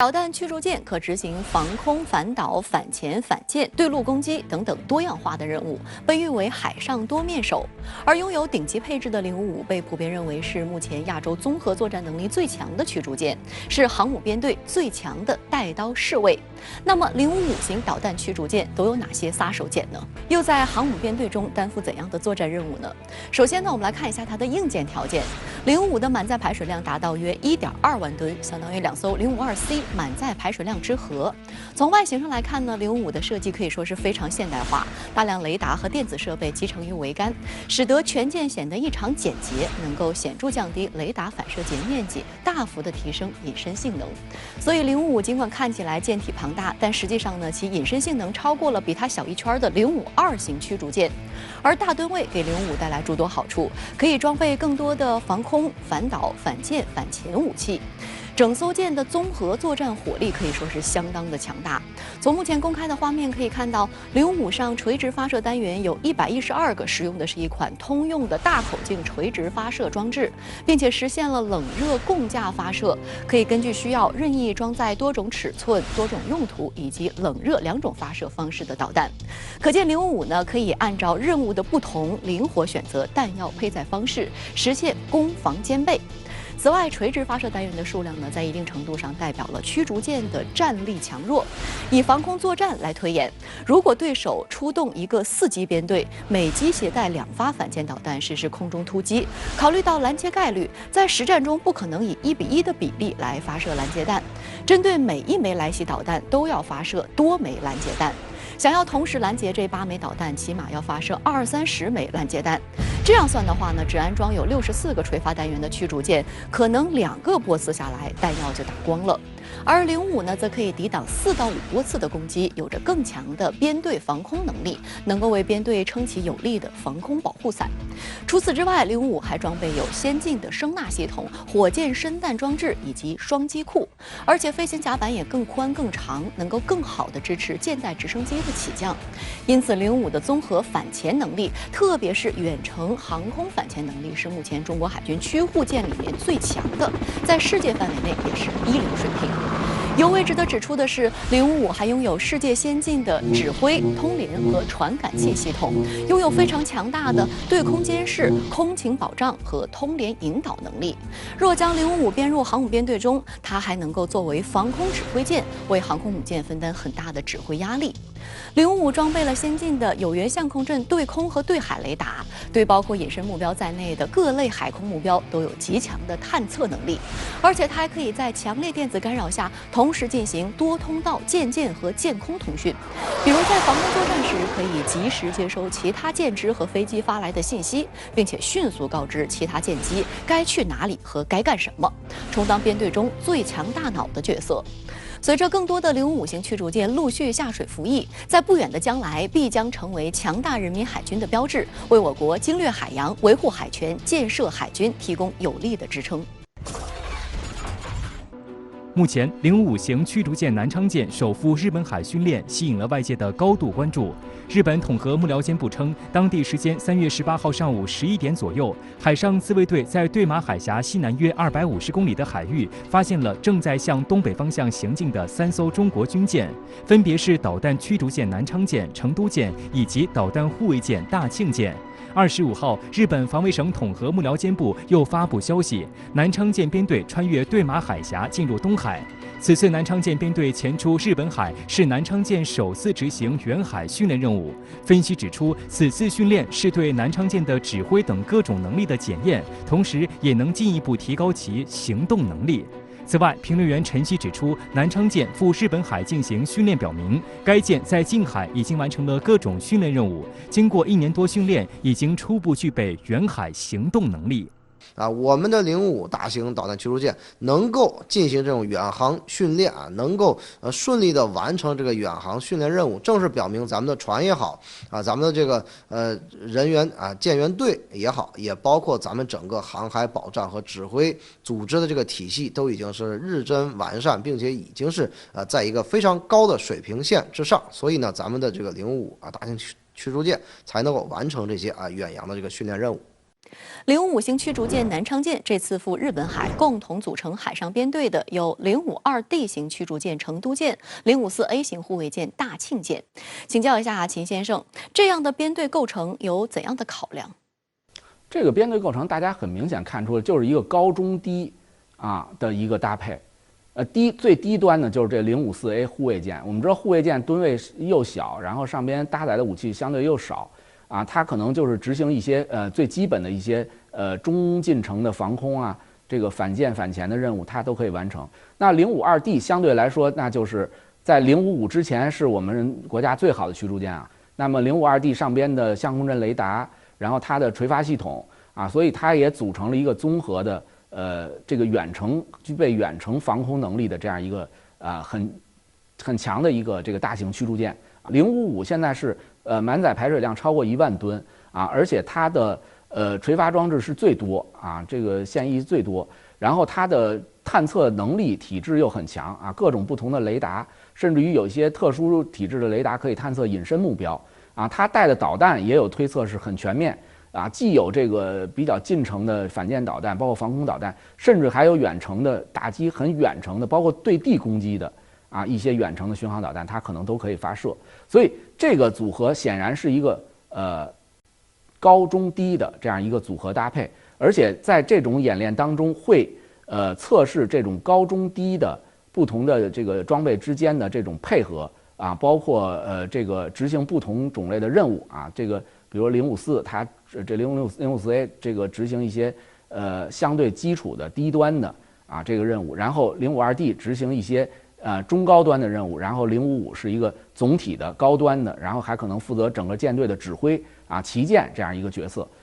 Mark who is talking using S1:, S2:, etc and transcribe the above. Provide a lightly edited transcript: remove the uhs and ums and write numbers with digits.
S1: 导弹驱逐舰可执行防空、反导、反潜、反舰、对陆攻击等等多样化的任务，被誉为海上多面手。而拥有顶级配置的055被普遍认为是目前亚洲综合作战能力最强的驱逐舰，是航母编队最强的带刀侍卫。那么055型导弹驱逐舰都有哪些杀手锏呢？又在航母编队中担负怎样的作战任务呢？首先呢，我们来看一下它的硬件条件。055的满载排水量达到约1.2万吨，相当于2艘052C。满载排水量之和。从外形上来看呢，055的设计可以说是非常现代化，大量雷达和电子设备集成于桅杆，使得全舰显得异常简洁，能够显著降低雷达反射截面积，大幅的提升隐身性能。所以055尽管看起来舰体庞大，但实际上呢，其隐身性能超过了比它小一圈的052型驱逐舰。而大吨位给055带来诸多好处，可以装备更多的防空、反导、反舰、反潜武器。整艘舰的综合作战火力可以说是相当的强大。从目前公开的画面可以看到，055上垂直发射单元有112个，使用的是一款通用的大口径垂直发射装置，并且实现了冷热共架发射，可以根据需要任意装载多种尺寸、多种用途以及冷热两种发射方式的导弹。可见055呢，可以按照任务的不同，灵活选择弹药配载方式，实现攻防兼备。此外，垂直发射单元的数量呢，在一定程度上代表了驱逐舰的战力强弱。以防空作战来推演，如果对手出动一个4机编队，每机携带2发反舰导弹实施空中突击，考虑到拦截概率，在实战中不可能以1:1的比例来发射拦截弹，针对每1枚来袭导弹都要发射多枚拦截弹。想要同时拦截这8枚导弹，起码要发射20-30枚拦截弹。这样算的话呢，只安装有64个垂发单元的驱逐舰，可能2个波次下来，弹药就打光了。而055呢，则可以抵挡4到5波次的攻击，有着更强的编队防空能力，能够为编队撑起有力的防空保护伞。除此之外，055还装备有先进的声纳系统、火箭申弹装置以及双机库，而且飞行甲板也更宽更长，能够更好地支持舰载直升机的起降。因此，055的综合反潜能力，特别是远程航空反潜能力，是目前中国海军驱护舰里面最强的，在世界范围内也是一流水平。尤为值得指出的是，055还拥有世界先进的指挥、通联和传感器系统，拥有非常强大的对空监视、空情保障和通联引导能力。若将055编入航母编队中，它还能够作为防空指挥舰，为航空母舰分担很大的指挥压力。055装备了先进的有源相控阵对空和对海雷达，对包括隐身目标在内的各类海空目标都有极强的探测能力，而且它还可以在强烈电子干扰下同时进行多通道舰和舰空通讯。比如在防空作战时，可以及时接收其他舰只和飞机发来的信息，并且迅速告知其他舰机该去哪里和该干什么，充当编队中最强大脑的角色。随着更多的055型驱逐舰陆续下水服役，在不远的将来必将成为强大人民海军的标志，为我国经略海洋、维护海权、建设海军提供有力的支撑。
S2: 目前，055型驱逐舰南昌舰首赴日本海训练，吸引了外界的高度关注。日本统合幕僚监部称，当地时间3月18号上午11点左右，海上自卫队在对马海峡西南约250公里的海域，发现了正在向东北方向行进的3艘中国军舰，分别是导弹驱逐舰南昌舰、成都舰以及导弹护卫舰大庆舰。25号，日本防卫省统合幕僚监部又发布消息，南昌舰编队穿越对马海峡进入东海。此次南昌舰编队前出日本海，是南昌舰首次执行远海训练任务。分析指出，此次训练是对南昌舰的指挥等各种能力的检验，同时也能进一步提高其行动能力。此外，评论员陈曦指出，南昌舰赴日本海进行训练，表明该舰在近海已经完成了各种训练任务，经过1年多训练，已经初步具备远海行动能力。
S3: 我们的055大型导弹驱逐舰能够进行这种远航训练能够顺利的完成这个远航训练任务，正是表明咱们的船也好咱们的这个人员舰员队也好，也包括咱们整个航海保障和指挥组织的这个体系都已经是日臻完善，并且已经是在一个非常高的水平线之上，所以呢，咱们的这个055大型驱逐舰才能够完成这些远洋的这个训练任务。
S1: 055型驱逐舰南昌舰这次赴日本海，共同组成海上编队的有052D 型驱逐舰成都舰、054A 型护卫舰大庆舰。请教一下秦先生，这样的编队构成有怎样的考量？
S4: 这个编队构成，大家很明显看出了，就是一个高中低的一个搭配。最低端呢就是这054A 护卫舰。我们知道护卫舰吨位又小，然后上边搭载的武器相对又少。它可能就是执行一些最基本的一些中近程的防空这个反舰反潜的任务，它都可以完成。那052D 相对来说，那就是在055之前是我们国家最好的驱逐舰啊。那么052D 上边的相空阵雷达，然后它的垂发系统所以它也组成了一个综合的这个具备远程防空能力的这样一个很强的一个这个大型驱逐舰。055现在是满载排水量超过1万吨而且它的垂发装置是最多这个现役最多，然后它的探测能力体质又很强各种不同的雷达，甚至于有一些特殊体质的雷达可以探测隐身目标它带的导弹也有推测是很全面既有这个比较近程的反舰导弹，包括防空导弹，甚至还有远程的打击很远程的，包括对地攻击的一些远程的巡航导弹，它可能都可以发射。所以这个组合显然是一个高中低的这样一个组合搭配，而且在这种演练当中会测试这种高中低的不同的这个装备之间的这种配合包括这个执行不同种类的任务这个比如054它这054A 这个执行一些相对基础的低端的这个任务，然后052D 执行一些中高端的任务，然后055是一个总体的高端的，然后还可能负责整个舰队的指挥旗舰这样一个角色。